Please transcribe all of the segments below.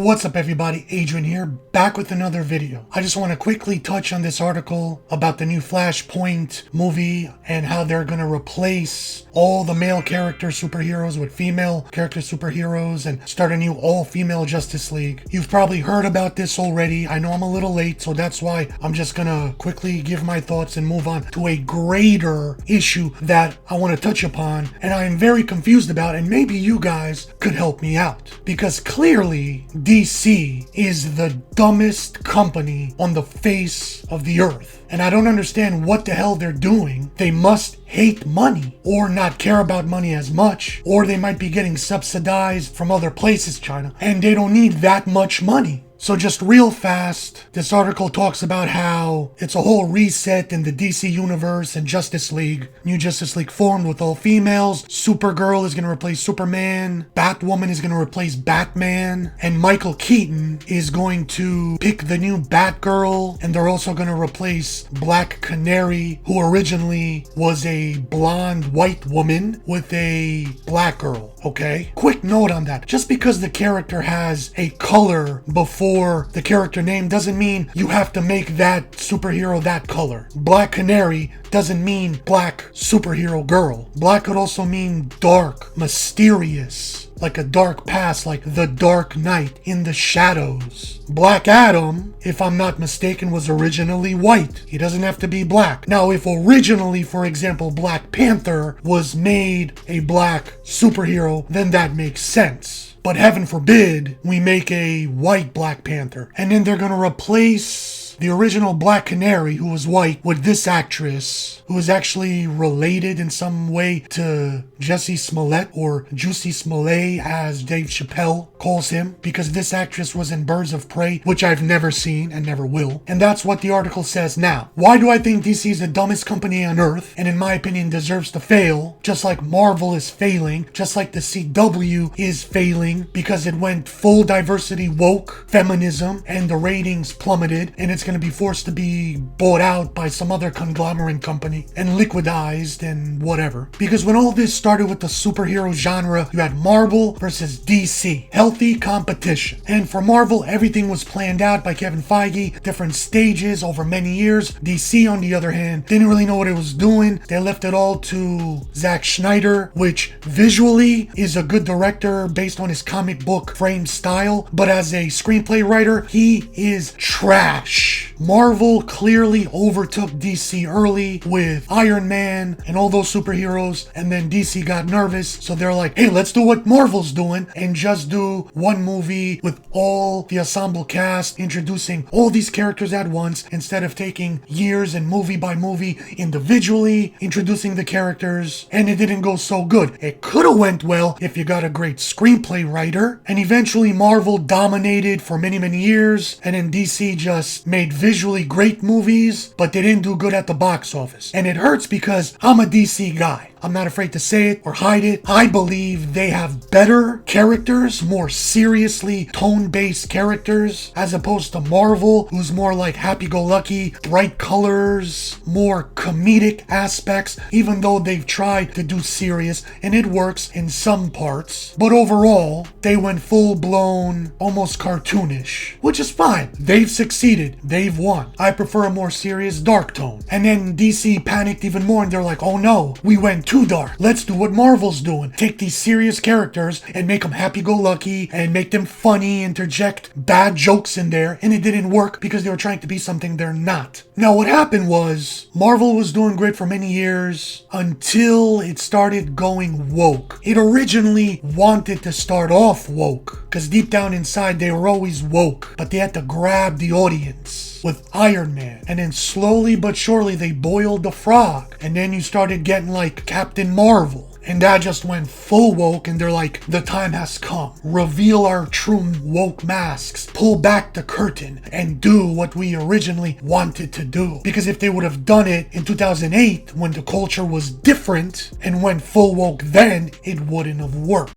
What's up everybody, Adrian here, back with another video. I just want to quickly touch on this article about the new Flashpoint movie and how they're going to replace all the male character superheroes with female character superheroes and start a new all-female Justice League. You've probably heard about this already. I know I'm a little late, so that's why I'm just going to quickly give my thoughts and move on to a greater issue that I want to touch upon and I am very confused about, and maybe you guys could help me out. Because clearly, DC is the dumbest company on the face of the earth. And I don't understand what the hell they're doing. They must hate money or not care about money as much, or they might be getting subsidized from other places, China, and they don't need that much money. So just real fast, this article talks about how it's a whole reset in the DC Universe and Justice League. New Justice League formed with all females. Supergirl is going to replace Superman. Batwoman is going to replace Batman. And Michael Keaton is going to pick the new Batgirl. And they're also going to replace Black Canary, who originally was a blonde white woman with a black girl. Okay? Quick note on that. Just because the character has a color before the character name doesn't mean you have to make that superhero that color. Black Canary doesn't mean black superhero girl. Black could also mean dark, mysterious, like a dark past, like the Dark Knight in the shadows. Black Adam, if I'm not mistaken, was originally white. He doesn't have to be black. Now, if originally, for example, Black Panther was made a black superhero, then that makes sense. But heaven forbid we make a white Black Panther. And then they're going to replace the original Black Canary, who was white, with this actress, who is actually related in some way to Jussie Smollett, or Juicy Smollett as Dave Chappelle calls him, because this actress was in Birds of Prey, which I've never seen and never will. And that's what the article says now. Why do I think DC is the dumbest company on earth, and in my opinion deserves to fail, just like Marvel is failing, just like the CW is failing, because it went full diversity woke feminism, and the ratings plummeted, and it's going to be forced to be bought out by some other conglomerate company and liquidized and whatever. Because when all this started with the superhero genre, you had Marvel versus DC. Healthy competition. And for Marvel, everything was planned out by Kevin Feige, different stages over many years. DC, on the other hand, didn't really know what it was doing. They left it all to Zack Snyder, which visually is a good director based on his comic book frame style, but as a screenplay writer, he is trash. Marvel clearly overtook DC early with Iron Man and all those superheroes, and then DC got nervous, so they're like, hey, let's do what Marvel's doing and just do one movie with all the ensemble cast, introducing all these characters at once instead of taking years and movie by movie individually introducing the characters. And it didn't go so good. It could have went well if you got a great screenplay writer, and eventually Marvel dominated for many years, and then DC just made visually great movies, but they didn't do good at the box office. And it hurts because I'm a DC guy. I'm not afraid to say it or hide it. I believe they have better characters, more seriously tone-based characters, as opposed to Marvel, who's more like happy-go-lucky, bright colors, more comedic aspects, even though they've tried to do serious, and it works in some parts. But overall, they went full-blown, almost cartoonish, which is fine. They've succeeded. They've won. I prefer a more serious, dark tone. And then DC panicked even more, and they're like, oh no, we went too dark. Let's do what Marvel's doing. Take these serious characters and make them happy-go-lucky and make them funny, interject bad jokes in there, and it didn't work because they were trying to be something they're not. Now what happened was, Marvel was doing great for many years until it started going woke. It originally wanted to start off woke, because deep down inside they were always woke, but they had to grab the audience with Iron Man, and then slowly but surely they boiled the frog, and then you started getting like Captain Marvel, and that just went full woke, and they're like, the time has come. Reveal our true woke masks, pull back the curtain, and do what we originally wanted to do. Because if they would have done it in 2008, when the culture was different, and went full woke then, it wouldn't have worked.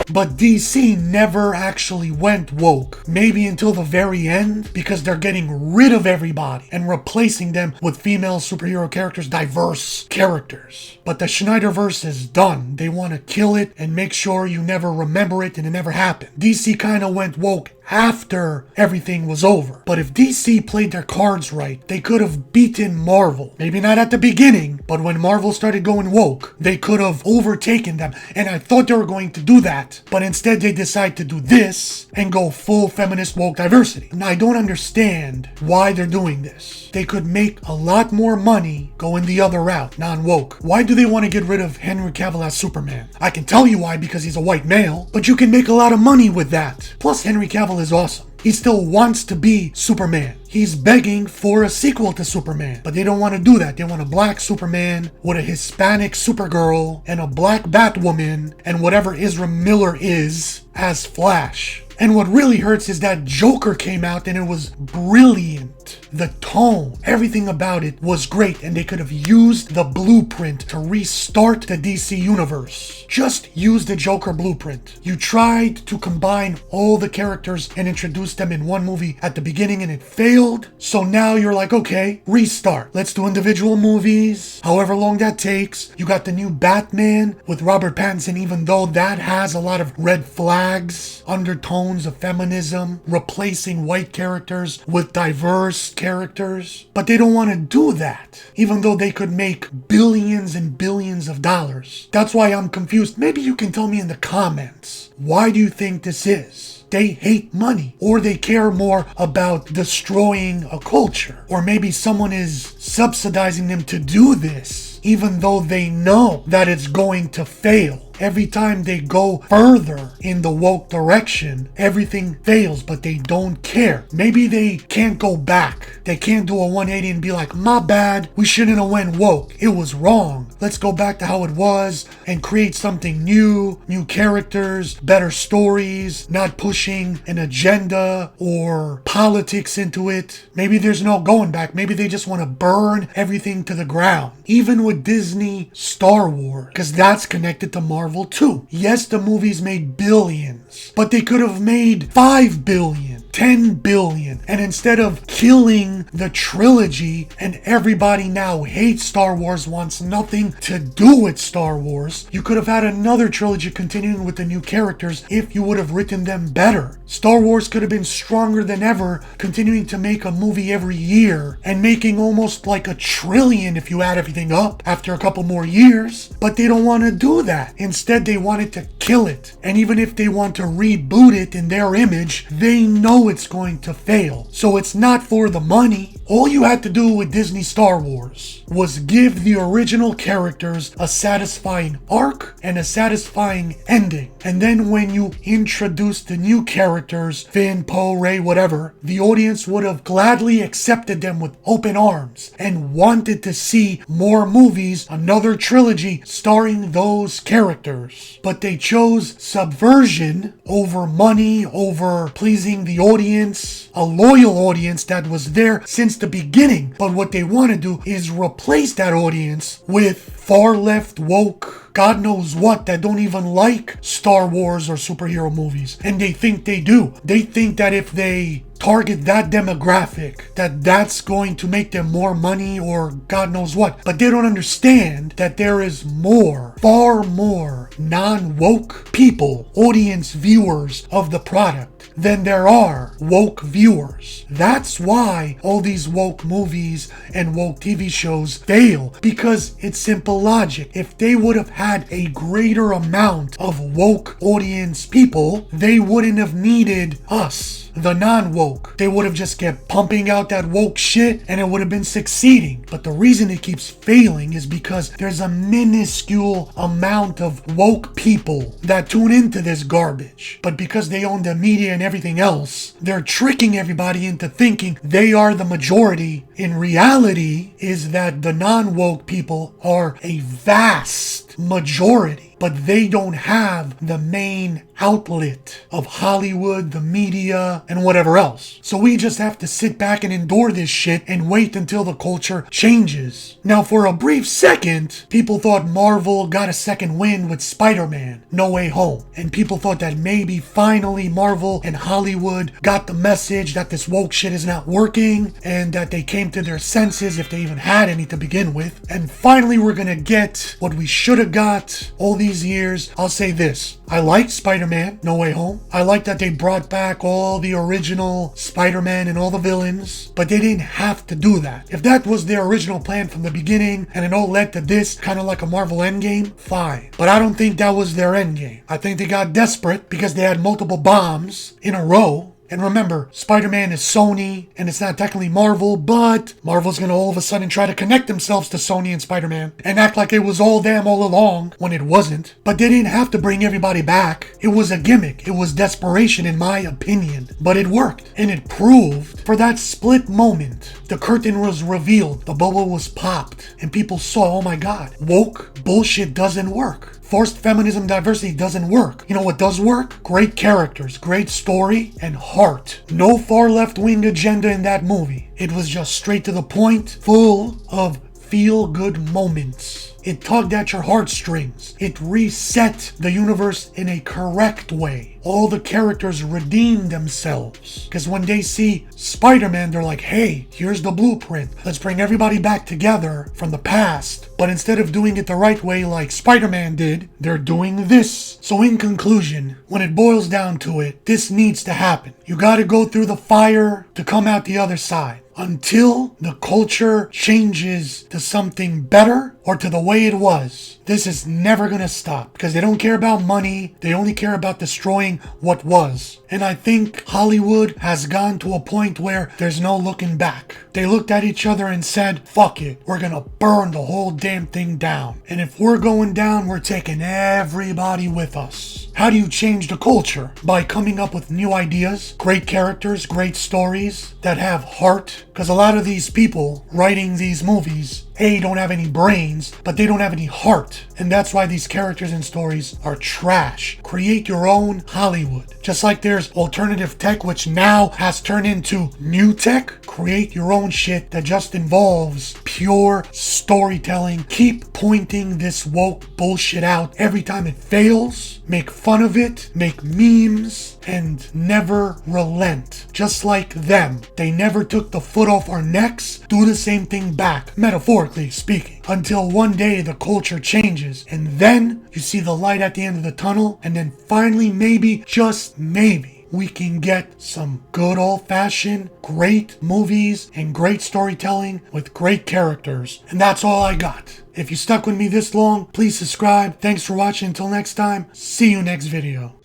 But DC never actually went woke. Maybe until the very end, because they're getting rid of everybody and replacing them with female superhero characters, diverse characters. But the Snyderverse is done. They want to kill it and make sure you never remember it and it never happened. DC kind of went woke after everything was over. But if DC played their cards right, they could have beaten Marvel. Maybe not at the beginning, but when Marvel started going woke, they could have overtaken them. And I thought they were going to do that, but instead they decide to do this and go full feminist woke diversity. Now I don't understand why they're doing this. They could make a lot more money going the other route, non-woke. Why do they want to get rid of Henry Cavill as Superman? I can tell you why, because he's a white male, but you can make a lot of money with that. Plus Henry Cavill is awesome. He still wants to be Superman. He's begging for a sequel to Superman, but they don't want to do that. They want a black Superman with a Hispanic Supergirl and a black Batwoman and whatever Ezra Miller is as Flash. And what really hurts is that Joker came out and it was brilliant. The tone, everything about it was great, and they could have used the blueprint to restart the DC universe. Just use the Joker blueprint. You tried to combine all the characters and introduce them in one movie at the beginning and it failed. So now you're like, okay, restart. Let's do individual movies, however long that takes. You got the new Batman with Robert Pattinson, even though that has a lot of red flags, undertones of feminism, replacing white characters with diverse characters. But they don't want to do that, even though they could make billions and billions of dollars. That's why I'm confused. Maybe you can tell me in the comments, why do you think this is? They hate money, or they care more about destroying a culture, or maybe someone is subsidizing them to do this, even though they know that it's going to fail. Every time they go further in the woke direction, everything fails, but they don't care. Maybe they can't go back. They can't do a 180 and be like, my bad, we shouldn't have went woke. It was wrong. Let's go back to how it was and create something new characters, better stories, not pushing an agenda or politics into it. Maybe there's no going back. Maybe they just want to burn everything to the ground. Even with Disney Star Wars, because that's connected to Marvel too. Yes, the movies made billions, but they could have made 5 billion, 10 billion, and instead of killing the trilogy and everybody now hates Star Wars, wants nothing to do with Star Wars, you could have had another trilogy continuing with the new characters if you would have written them better. Star Wars could have been stronger than ever, continuing to make a movie every year and making almost like $1 trillion if you add everything up after a couple more years. But they don't want to do that. Instead, they wanted to kill it. And even if they want to reboot it in their image, they know it's going to fail. So it's not for the money. All you had to do with Disney Star Wars was give the original characters a satisfying arc and a satisfying ending. And then when you introduce the new characters, Finn, Poe, Rey, whatever, the audience would have gladly accepted them with open arms and wanted to see more movies, another trilogy starring those characters. But they chose subversion over money, over pleasing the audience, a loyal audience that was there since the beginning. But what they want to do is replace that audience with far left woke, God knows what, that don't even like Star Wars or superhero movies. And they think they do. They think that if they target that demographic, that's going to make them more money or God knows what. But they don't understand that there is more, far more non-woke people, audience viewers of the product, than there are woke viewers. That's why all these woke movies and woke TV shows fail, because it's simple logic. If they would have had a greater amount of woke audience people, they wouldn't have needed us, the non-woke. They would have just kept pumping out that woke shit and it would have been succeeding. But the reason it keeps failing is because there's a minuscule amount of woke people that tune into this garbage. But because they own the media and everything else, they're tricking everybody into thinking they are the majority. In reality is that the non-woke people are a vast majority, but they don't have the main outlet of Hollywood, the media, and whatever else. So we just have to sit back and endure this shit and wait until the culture changes. Now, for a brief second, people thought Marvel got a second win with Spider-Man No Way Home. And people thought that maybe finally Marvel and Hollywood got the message that this woke shit is not working and that they came to their senses, if they even had any to begin with. And finally we're gonna get what we should have got all these years. I'll say this. I like Spider-Man No Way Home. I like that they brought back all the original Spider-Man and all the villains, but they didn't have to do that. If that was their original plan from the beginning and it all led to this, kind of like a Marvel Endgame, fine. But I don't think that was their endgame. I think they got desperate because they had multiple bombs in a row. And remember, Spider-Man is Sony, and it's not technically Marvel, but Marvel's gonna all of a sudden try to connect themselves to Sony and Spider-Man and act like it was all them all along when it wasn't. But they didn't have to bring everybody back. It was a gimmick. It was desperation, in my opinion. But it worked, and it proved for that split moment. The curtain was revealed, the bubble was popped, and people saw, oh my god, woke bullshit doesn't work. Forced feminism diversity doesn't work. You know what does work? Great characters, great story, and heart. No far left-wing agenda in that movie. It was just straight to the point, full of feel-good moments. It tugged at your heartstrings. It reset the universe in a correct way. All the characters redeemed themselves. Because when they see Spider-Man, they're like, hey, here's the blueprint. Let's bring everybody back together from the past. But instead of doing it the right way like Spider-Man did, they're doing this. So in conclusion, when it boils down to it, this needs to happen. You gotta go through the fire to come out the other side. Until the culture changes to something better or to the way it was, this is never gonna stop because they don't care about money. They only care about destroying what was. And I think Hollywood has gone to a point where there's no looking back. They looked at each other and said, fuck it, we're gonna burn the whole damn thing down. And if we're going down, we're taking everybody with us. How do you change the culture? By coming up with new ideas, great characters, great stories that have heart. Because a lot of these people writing these movies, A, don't have any brains, but they don't have any heart. And that's why these characters and stories are trash. Create your own Hollywood. Just like there's alternative tech, which now has turned into new tech, create your own shit that just involves pure storytelling. Keep pointing this woke bullshit out every time it fails. Make fun of it, make memes, and never relent. Just like them. They never took the foot off our necks. Do the same thing back, metaphorically speaking. Until one day the culture changes. And then you see the light at the end of the tunnel. And then finally, maybe, just maybe, we can get some good old-fashioned great movies and great storytelling with great characters. And that's all I got. If you stuck with me this long, please subscribe. Thanks for watching. Until next time, see you next video.